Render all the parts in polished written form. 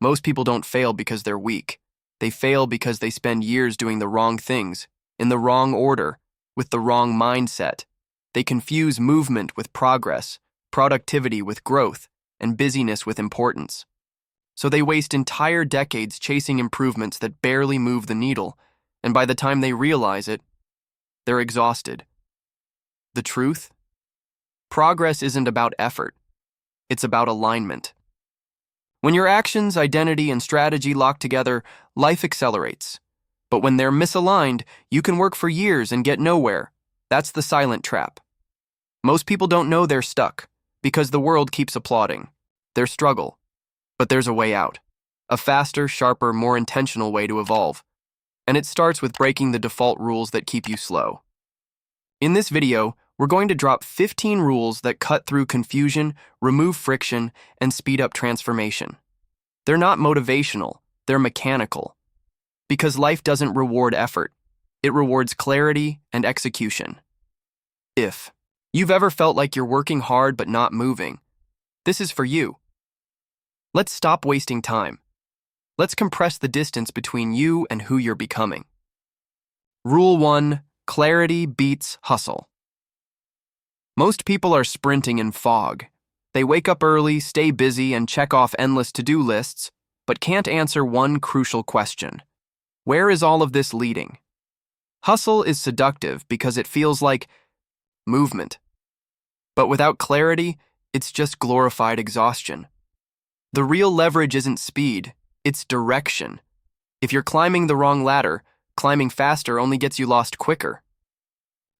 Most people don't fail because they're weak. They fail because they spend years doing the wrong things, in the wrong order, with the wrong mindset. They confuse movement with progress, productivity with growth, and busyness with importance. So they waste entire decades chasing improvements that barely move the needle, and by the time they realize it, they're exhausted. The truth? Progress isn't about effort. It's about alignment. When your actions, identity, and strategy lock together, life accelerates. But when they're misaligned, you can work for years and get nowhere. That's the silent trap. Most people don't know they're stuck because the world keeps applauding their struggle. But there's a way out. A faster, sharper, more intentional way to evolve. And it starts with breaking the default rules that keep you slow. In this video, we're going to drop 15 rules that cut through confusion, remove friction, and speed up transformation. They're not motivational, they're mechanical. Because life doesn't reward effort, it rewards clarity and execution. If you've ever felt like you're working hard but not moving, this is for you. Let's stop wasting time. Let's compress the distance between you and who you're becoming. Rule 1: clarity beats hustle. Most people are sprinting in fog. They wake up early, stay busy, and check off endless to-do lists, but can't answer one crucial question. Where is all of this leading? Hustle is seductive because it feels like movement. But without clarity, it's just glorified exhaustion. The real leverage isn't speed, it's direction. If you're climbing the wrong ladder, climbing faster only gets you lost quicker.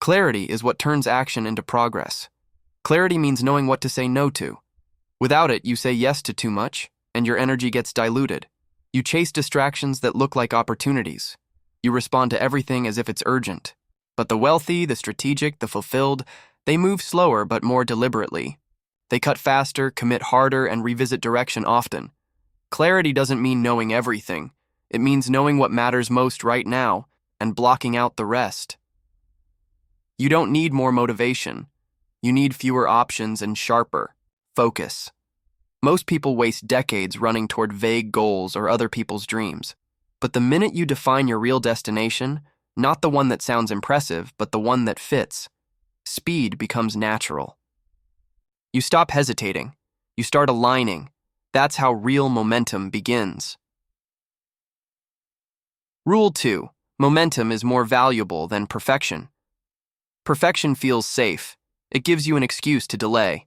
Clarity is what turns action into progress. Clarity means knowing what to say no to. Without it, you say yes to too much, and your energy gets diluted. You chase distractions that look like opportunities. You respond to everything as if it's urgent. But the wealthy, the strategic, the fulfilled, they move slower but more deliberately. They cut faster, commit harder, and revisit direction often. Clarity doesn't mean knowing everything. It means knowing what matters most right now and blocking out the rest. You don't need more motivation. You need fewer options and sharper focus. Most people waste decades running toward vague goals or other people's dreams. But the minute you define your real destination, not the one that sounds impressive, but the one that fits, speed becomes natural. You stop hesitating. You start aligning. That's how real momentum begins. Rule 2: momentum is more valuable than perfection. Perfection feels safe. It gives you an excuse to delay.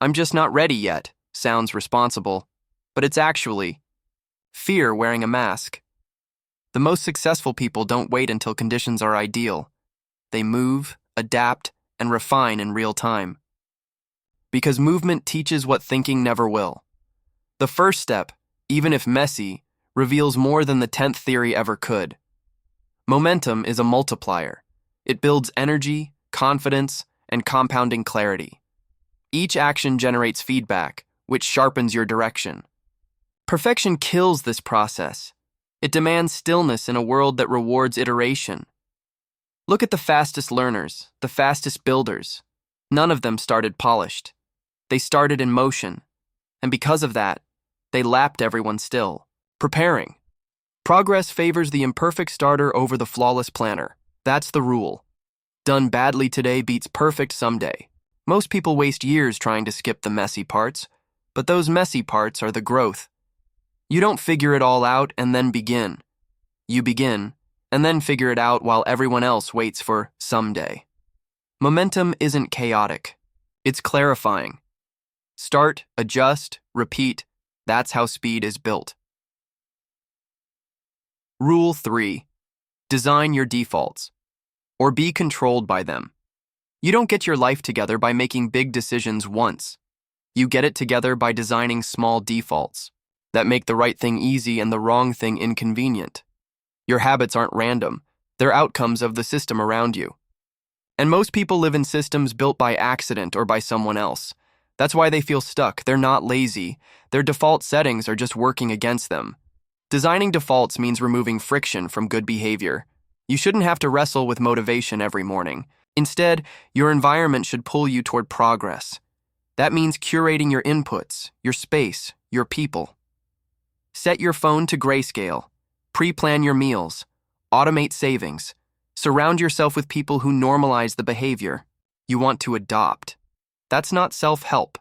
"I'm just not ready yet" sounds responsible, but it's actually fear wearing a mask. The most successful people don't wait until conditions are ideal. They move, adapt, and refine in real time. Because movement teaches what thinking never will. The first step, even if messy, reveals more than the 10th theory ever could. Momentum is a multiplier. It builds energy, confidence, and compounding clarity. Each action generates feedback, which sharpens your direction. Perfection kills this process. It demands stillness in a world that rewards iteration. Look at the fastest learners, the fastest builders. None of them started polished. They started in motion, and because of that, they lapped everyone still, preparing. Progress favors the imperfect starter over the flawless planner. That's the rule. Done badly today beats perfect someday. Most people waste years trying to skip the messy parts, but those messy parts are the growth. You don't figure it all out and then begin. You begin, and then figure it out while everyone else waits for someday. Momentum isn't chaotic. It's clarifying. Start, adjust, repeat. That's how speed is built. Rule 3: design your defaults, or be controlled by them. You don't get your life together by making big decisions once. You get it together by designing small defaults that make the right thing easy and the wrong thing inconvenient. Your habits aren't random. They're outcomes of the system around you. And most people live in systems built by accident or by someone else. That's why they feel stuck. They're not lazy. Their default settings are just working against them. Designing defaults means removing friction from good behavior. You shouldn't have to wrestle with motivation every morning. Instead, your environment should pull you toward progress. That means curating your inputs, your space, your people. Set your phone to grayscale. Pre-plan your meals. Automate savings. Surround yourself with people who normalize the behavior you want to adopt. That's not self-help.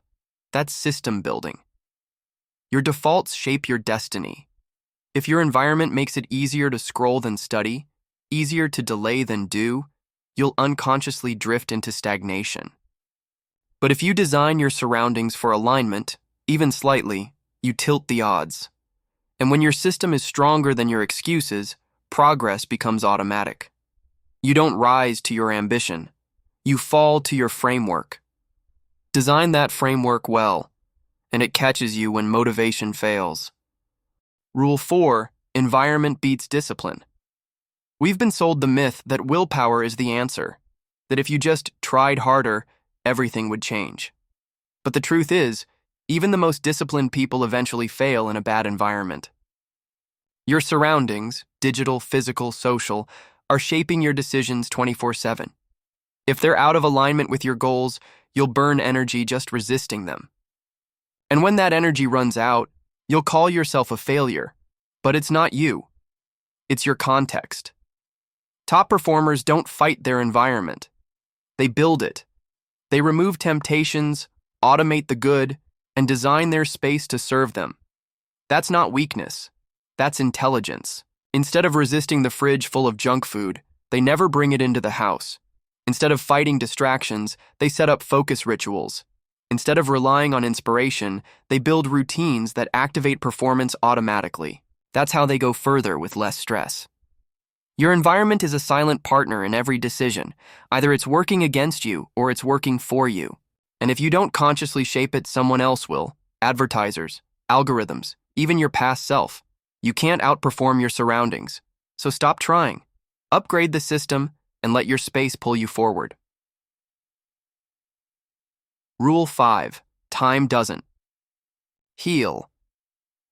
That's system building. Your defaults shape your destiny. If your environment makes it easier to scroll than study, easier to delay than do, you'll unconsciously drift into stagnation. But if you design your surroundings for alignment, even slightly, you tilt the odds. And when your system is stronger than your excuses, progress becomes automatic. You don't rise to your ambition. You fall to your framework. Design that framework well, and it catches you when motivation fails. Rule 4, environment beats discipline. We've been sold the myth that willpower is the answer, that if you just tried harder, everything would change. But the truth is, even the most disciplined people eventually fail in a bad environment. Your surroundings, digital, physical, social, are shaping your decisions 24/7. If they're out of alignment with your goals, you'll burn energy just resisting them. And when that energy runs out, you'll call yourself a failure. But it's not you. It's your context. Top performers don't fight their environment. They build it. They remove temptations, automate the good, and design their space to serve them. That's not weakness. That's intelligence. Instead of resisting the fridge full of junk food, they never bring it into the house. Instead of fighting distractions, they set up focus rituals. Instead of relying on inspiration, they build routines that activate performance automatically. That's how they go further with less stress. Your environment is a silent partner in every decision. Either it's working against you or it's working for you. And if you don't consciously shape it, someone else will. Advertisers, algorithms, even your past self. You can't outperform your surroundings. So stop trying. Upgrade the system and let your space pull you forward. Rule 5. Time doesn't. Heal.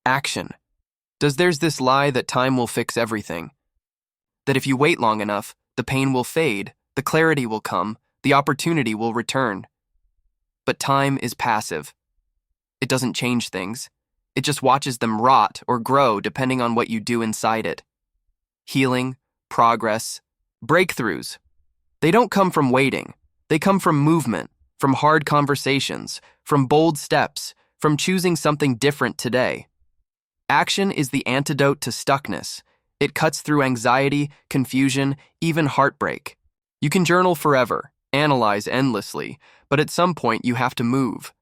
Action. There's this lie that time will fix everything. That if you wait long enough, the pain will fade, the clarity will come, the opportunity will return. But time is passive. It doesn't change things. It just watches them rot or grow depending on what you do inside it. Healing, progress, breakthroughs. They don't come from waiting. They come from movement, from hard conversations, from bold steps, from choosing something different today. Action is the antidote to stuckness. It cuts through anxiety, confusion, even heartbreak. You can journal forever, analyze endlessly, but at some point you have to move.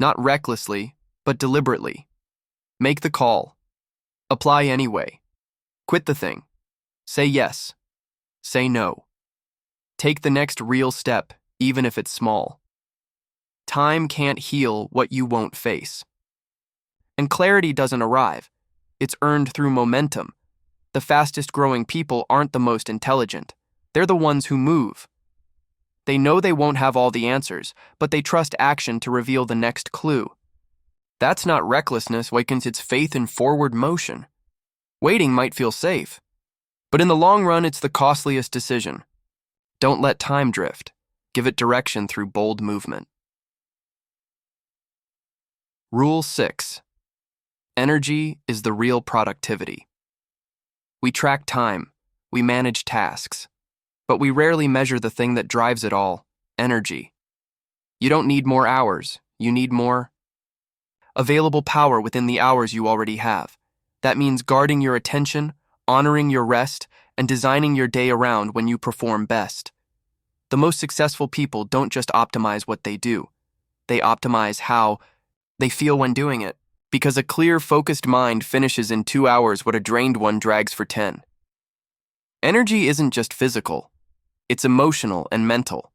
Not recklessly, but deliberately. Make the call. Apply anyway. Quit the thing. Say yes. Say no. Take the next real step, even if it's small. Time can't heal what you won't face. And clarity doesn't arrive. It's earned through momentum. The fastest growing people aren't the most intelligent. They're the ones who move. They know they won't have all the answers, but they trust action to reveal the next clue. That's not recklessness, it's faith in forward motion. Waiting might feel safe, but in the long run, it's the costliest decision. Don't let time drift. Give it direction through bold movement. Rule 6. Energy is the real productivity. We track time, we manage tasks, but we rarely measure the thing that drives it all, energy. You don't need more hours, you need more available power within the hours you already have. That means guarding your attention, honoring your rest, and designing your day around when you perform best. The most successful people don't just optimize what they do. They optimize how they feel when doing it, because a clear, focused mind finishes in 2 hours what a drained one drags for 10. Energy isn't just physical. It's emotional and mental.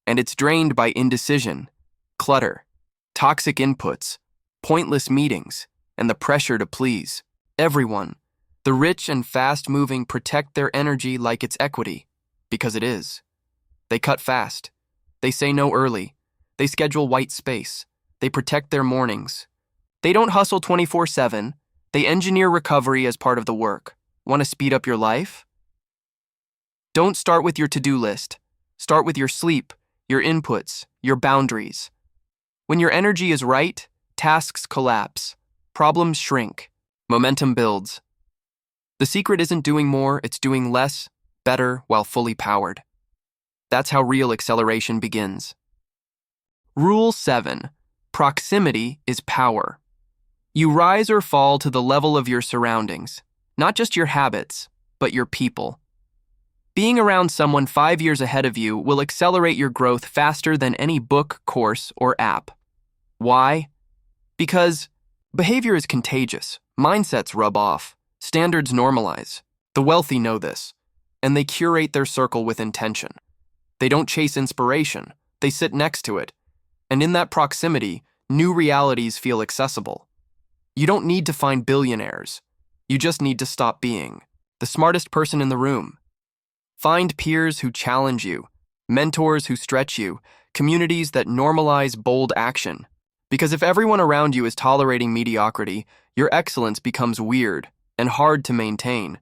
And it's drained by indecision, clutter, toxic inputs, pointless meetings, and the pressure to please everyone. The rich and fast-moving protect their energy like it's equity, because it is. They cut fast. They say no early. They schedule white space. They protect their mornings. They don't hustle 24/7. They engineer recovery as part of the work. Want to speed up your life? Don't start with your to-do list. Start with your sleep, your inputs, your boundaries. When your energy is right, tasks collapse, problems shrink, Momentum builds. The secret isn't doing more, it's doing less, better, while fully powered. That's how real acceleration begins. Rule 7. Proximity is power. You rise or fall to the level of your surroundings, not just your habits, but your people. Being around someone 5 years ahead of you will accelerate your growth faster than any book, course, or app. Why? Because behavior is contagious, mindsets rub off, standards normalize. The wealthy know this, and they curate their circle with intention. They don't chase inspiration, they sit next to it. And in that proximity, new realities feel accessible. You don't need to find billionaires. You just need to stop being the smartest person in the room. Find peers who challenge you, mentors who stretch you, communities that normalize bold action. Because if everyone around you is tolerating mediocrity, your excellence becomes weird and hard to maintain.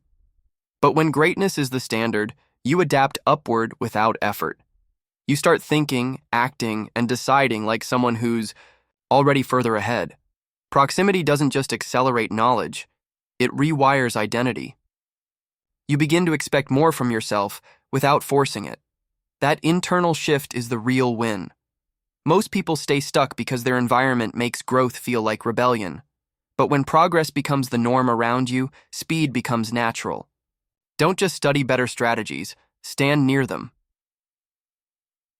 But when greatness is the standard, you adapt upward without effort. You start thinking, acting, and deciding like someone who's already further ahead. Proximity doesn't just accelerate knowledge, it rewires identity. You begin to expect more from yourself without forcing it. That internal shift is the real win. Most people stay stuck because their environment makes growth feel like rebellion. But when progress becomes the norm around you, speed becomes natural. Don't just study better strategies, stand near them.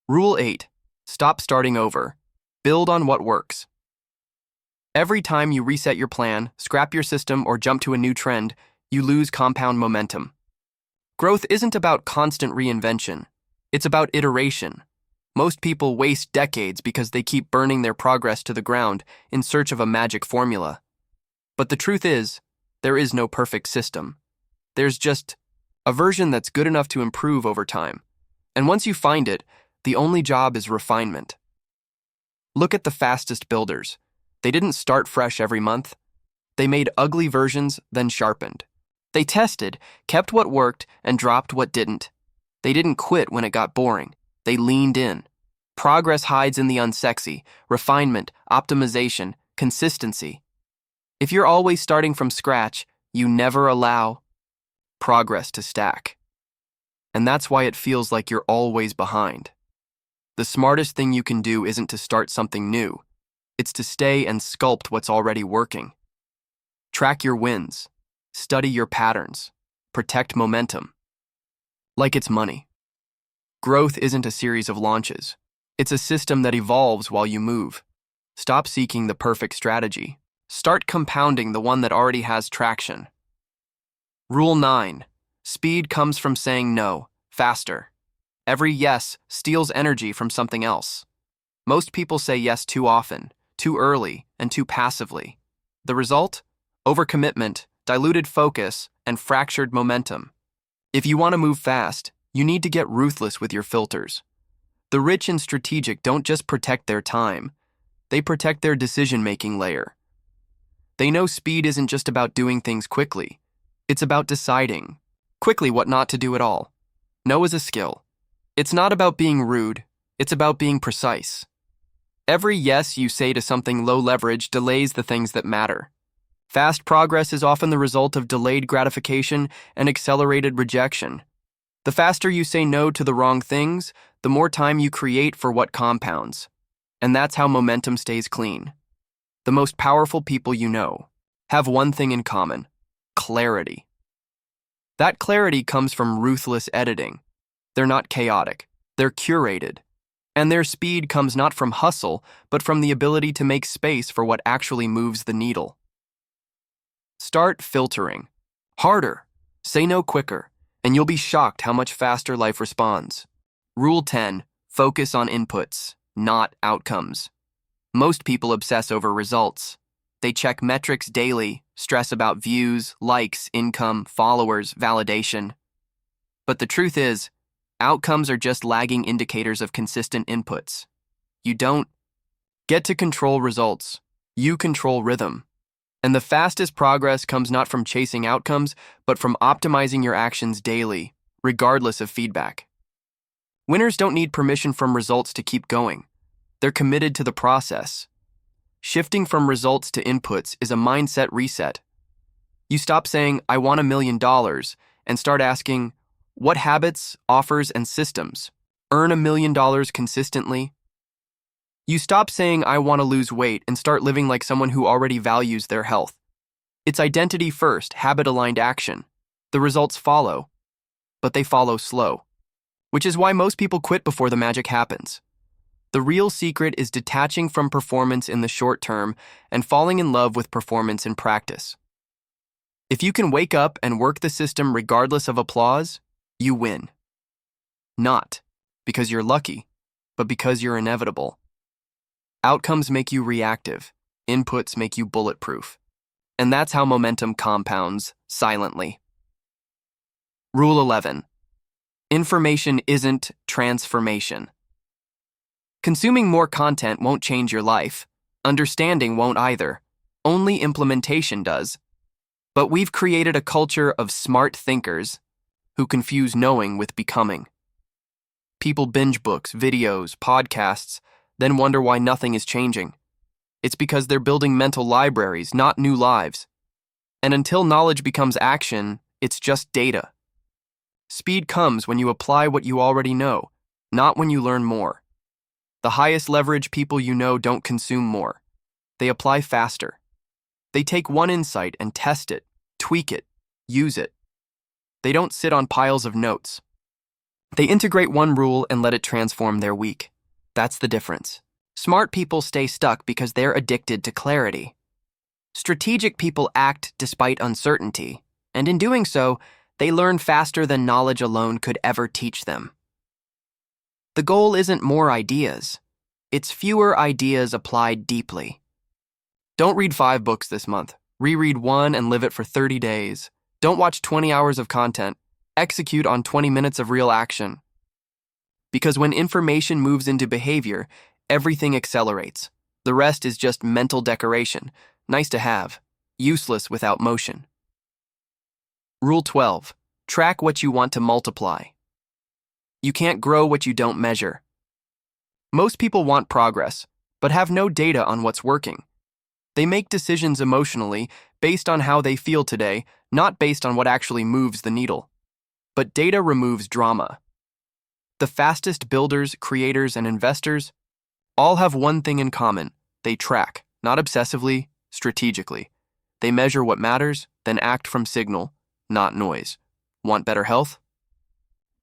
Rule 8. Stop starting over. Build on what works. Every time you reset your plan, scrap your system, or jump to a new trend, you lose compound momentum. Growth isn't about constant reinvention. It's about iteration. Most people waste decades because they keep burning their progress to the ground in search of a magic formula. But the truth is, there is no perfect system. There's just a version that's good enough to improve over time. And once you find it, the only job is refinement. Look at the fastest builders. They didn't start fresh every month. They made ugly versions, then sharpened. They tested, kept what worked, and dropped what didn't. They didn't quit when it got boring. They leaned in. Progress hides in the unsexy, refinement, optimization, consistency. If you're always starting from scratch, you never allow progress to stack. And that's why it feels like you're always behind. The smartest thing you can do isn't to start something new. It's to stay and sculpt what's already working. Track your wins. Study your patterns. Protect momentum. Like it's money. Growth isn't a series of launches. It's a system that evolves while you move. Stop seeking the perfect strategy. Start compounding the one that already has traction. Rule 9. Speed comes from saying no, faster. Every yes steals energy from something else. Most people say yes too often, too early, and too passively. The result? Overcommitment, diluted focus, and fractured momentum. If you want to move fast, you need to get ruthless with your filters. The rich and strategic don't just protect their time, they protect their decision-making layer. They know speed isn't just about doing things quickly. It's about deciding quickly what not to do at all. No is a skill. It's not about being rude, it's about being precise. Every yes you say to something low leverage delays the things that matter. Fast progress is often the result of delayed gratification and accelerated rejection. The faster you say no to the wrong things, the more time you create for what compounds. And that's how momentum stays clean. The most powerful people you know have one thing in common: clarity. That clarity comes from ruthless editing. They're not chaotic, they're curated. And their speed comes not from hustle, but from the ability to make space for what actually moves the needle. Start filtering. Harder. Say no quicker, and you'll be shocked how much faster life responds. Rule 10. Focus on inputs, not outcomes. Most people obsess over results. They check metrics daily, stress about views, likes, income, followers, validation. But the truth is, outcomes are just lagging indicators of consistent inputs. You don't get to control results. You control rhythm. And the fastest progress comes not from chasing outcomes, but from optimizing your actions daily, regardless of feedback. Winners don't need permission from results to keep going. They're committed to the process. Shifting from results to inputs is a mindset reset. You stop saying, I want $1 million, and start asking, what habits, offers, and systems earn $1 million consistently? You stop saying, I want to lose weight, and start living like someone who already values their health. It's identity first, habit-aligned action. The results follow, but they follow slow, which is why most people quit before the magic happens. The real secret is detaching from performance in the short term and falling in love with performance in practice. If you can wake up and work the system regardless of applause, you win. Not because you're lucky, but because you're inevitable. Outcomes make you reactive, inputs make you bulletproof. And that's how momentum compounds silently. Rule 11. Information isn't transformation. Consuming more content won't change your life. Understanding won't either. Only implementation does. But we've created a culture of smart thinkers who confuse knowing with becoming. People binge books, videos, podcasts, then wonder why nothing is changing. It's because they're building mental libraries, not new lives. And until knowledge becomes action, it's just data. Speed comes when you apply what you already know, not when you learn more. The highest leverage people you know don't consume more. They apply faster. They take one insight and test it, tweak it, use it. They don't sit on piles of notes. They integrate one rule and let it transform their week. That's the difference. Smart people stay stuck because they're addicted to clarity. Strategic people act despite uncertainty, and in doing so, they learn faster than knowledge alone could ever teach them. The goal isn't more ideas. It's fewer ideas applied deeply. Don't read 5 books this month. Reread 1 and live it for 30 days. Don't watch 20 hours of content. Execute on 20 minutes of real action. Because when information moves into behavior, everything accelerates. The rest is just mental decoration, nice to have, useless without motion. Rule 12. Track what you want to multiply. You can't grow what you don't measure. Most people want progress, but have no data on what's working. They make decisions emotionally based on how they feel today, not based on what actually moves the needle. But data removes drama. The fastest builders, creators, and investors all have one thing in common. They track, not obsessively, strategically. They measure what matters, then act from signal, not noise. Want better health?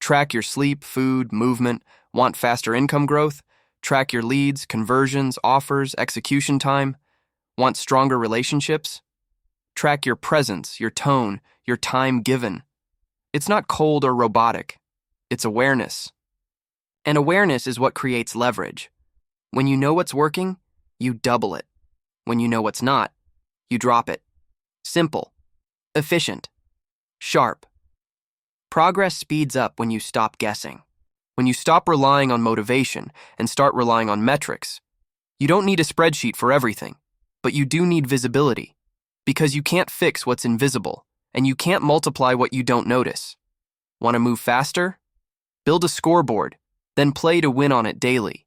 Track your sleep, food, movement. Want faster income growth? Track your leads, conversions, offers, execution time. Want stronger relationships? Track your presence, your tone, your time given. It's not cold or robotic. It's awareness. And awareness is what creates leverage. When you know what's working, you double it. When you know what's not, you drop it. Simple, efficient, sharp. Progress speeds up when you stop guessing. When you stop relying on motivation and start relying on metrics. You don't need a spreadsheet for everything, but you do need visibility. Because you can't fix what's invisible, and you can't multiply what you don't notice. Want to move faster? Build a scoreboard, then play to win on it daily.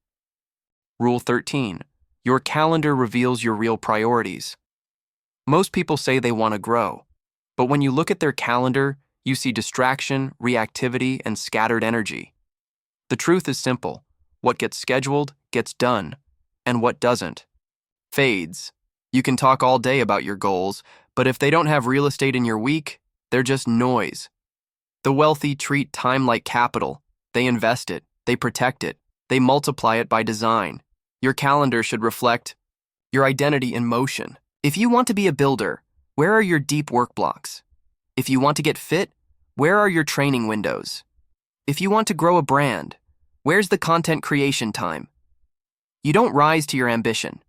Rule 13. Your calendar reveals your real priorities. Most people say they want to grow, but when you look at their calendar, you see distraction, reactivity, and scattered energy. The truth is simple. What gets scheduled gets done, and what doesn't fades. You can talk all day about your goals, but if they don't have real estate in your week, they're just noise. The wealthy treat time like capital. They invest it, they protect it, they multiply it by design. Your calendar should reflect your identity in motion. If you want to be a builder, where are your deep work blocks? If you want to get fit, where are your training windows? If you want to grow a brand, where's the content creation time? You don't rise to your ambition.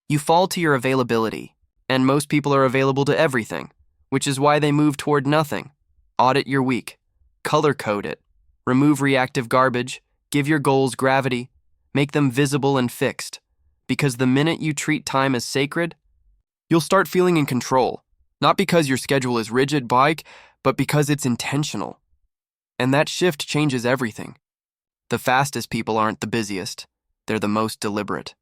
You fall to your availability, and most people are available to everything, which is why they move toward nothing. Audit your week. Color code it. Remove reactive garbage. Give your goals gravity. Make them visible and fixed. Because the minute you treat time as sacred, you'll start feeling in control. Not because your schedule is rigid, but because it's intentional. And that shift changes everything. The fastest people aren't the busiest. They're the most deliberate.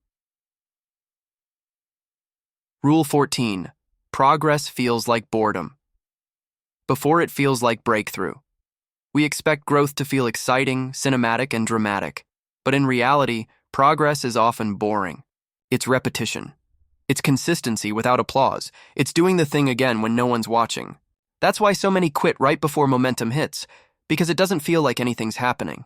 Rule 14. Progress feels like boredom. before it feels like breakthrough. We expect growth to feel exciting, cinematic, and dramatic, but in reality, progress is often boring. It's repetition. It's consistency without applause. It's doing the thing again when no one's watching. That's why so many quit right before momentum hits, because it doesn't feel like anything's happening.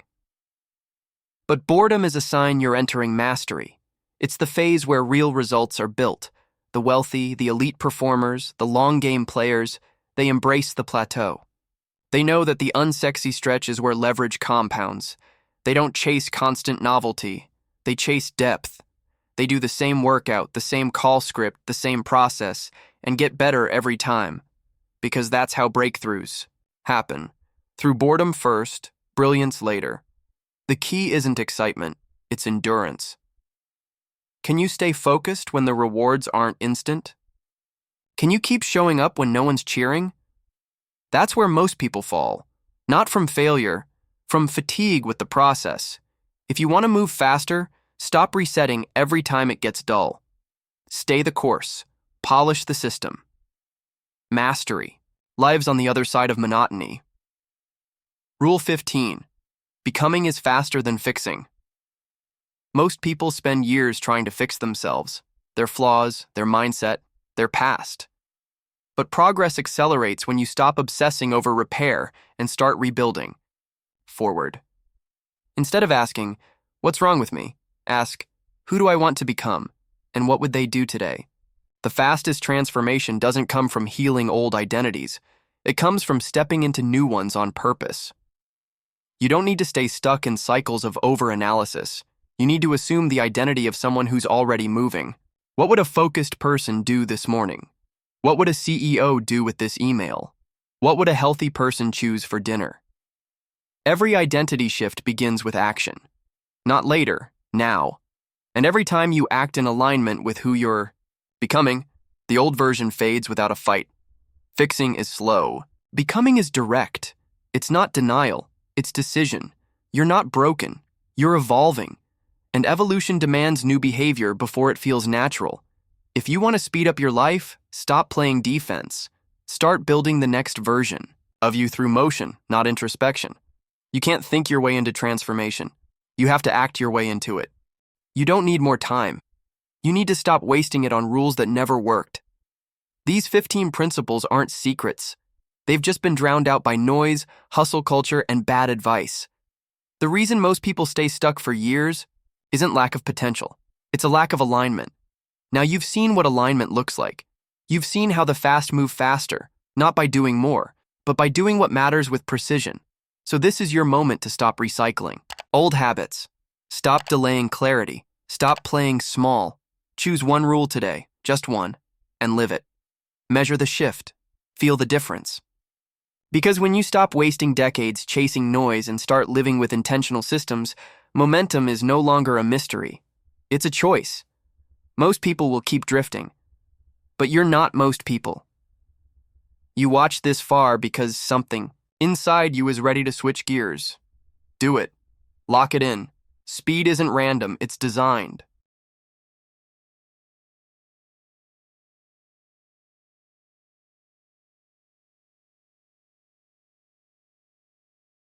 But boredom is a sign you're entering mastery. It's the phase where real results are built. The wealthy, the elite performers, the long-game players, they embrace the plateau. They know that the unsexy stretch is where leverage compounds. They don't chase constant novelty. They chase depth. They do the same workout, the same call script, the same process, and get better every time. Because that's how breakthroughs happen. Through boredom first, brilliance later. The key isn't excitement, it's endurance. Can you stay focused when the rewards aren't instant? Can you keep showing up when no one's cheering? That's where most people fall. Not from failure, from fatigue with the process. If you want to move faster, stop resetting every time it gets dull. Stay the course. Polish the system. Mastery lives on the other side of monotony. Rule 15. Becoming is faster than fixing. Most people spend years trying to fix themselves, their flaws, their mindset, their past. But progress accelerates when you stop obsessing over repair and start rebuilding. Forward. Instead of asking, "What's wrong with me?" ask, "Who do I want to become? And what would they do today?" The fastest transformation doesn't come from healing old identities. It comes from stepping into new ones on purpose. You don't need to stay stuck in cycles of over-analysis. You need to assume the identity of someone who's already moving. What would a focused person do this morning? What would a CEO do with this email? What would a healthy person choose for dinner? Every identity shift begins with action. Not later, now. And every time you act in alignment with who you're becoming, the old version fades without a fight. Fixing is slow. Becoming is direct. It's not denial. It's decision. You're not broken. You're evolving. And evolution demands new behavior before it feels natural. If you want to speed up your life, stop playing defense. Start building the next version of you through motion, not introspection. You can't think your way into transformation. You have to act your way into it. You don't need more time. You need to stop wasting it on rules that never worked. These 15 principles aren't secrets. They've just been drowned out by noise, hustle culture, and bad advice. The reason most people stay stuck for years isn't lack of potential. It's a lack of alignment. Now you've seen what alignment looks like. You've seen how the fast move faster, not by doing more, but by doing what matters with precision. So this is your moment to stop recycling old habits. Stop delaying clarity. Stop playing small. Choose one rule today, just one, and live it. Measure the shift. Feel the difference. Because when you stop wasting decades chasing noise and start living with intentional systems, momentum is no longer a mystery. It's a choice. Most people will keep drifting. But you're not most people. You watched this far because something inside you is ready to switch gears. Do it. Lock it in. Speed isn't random, it's designed.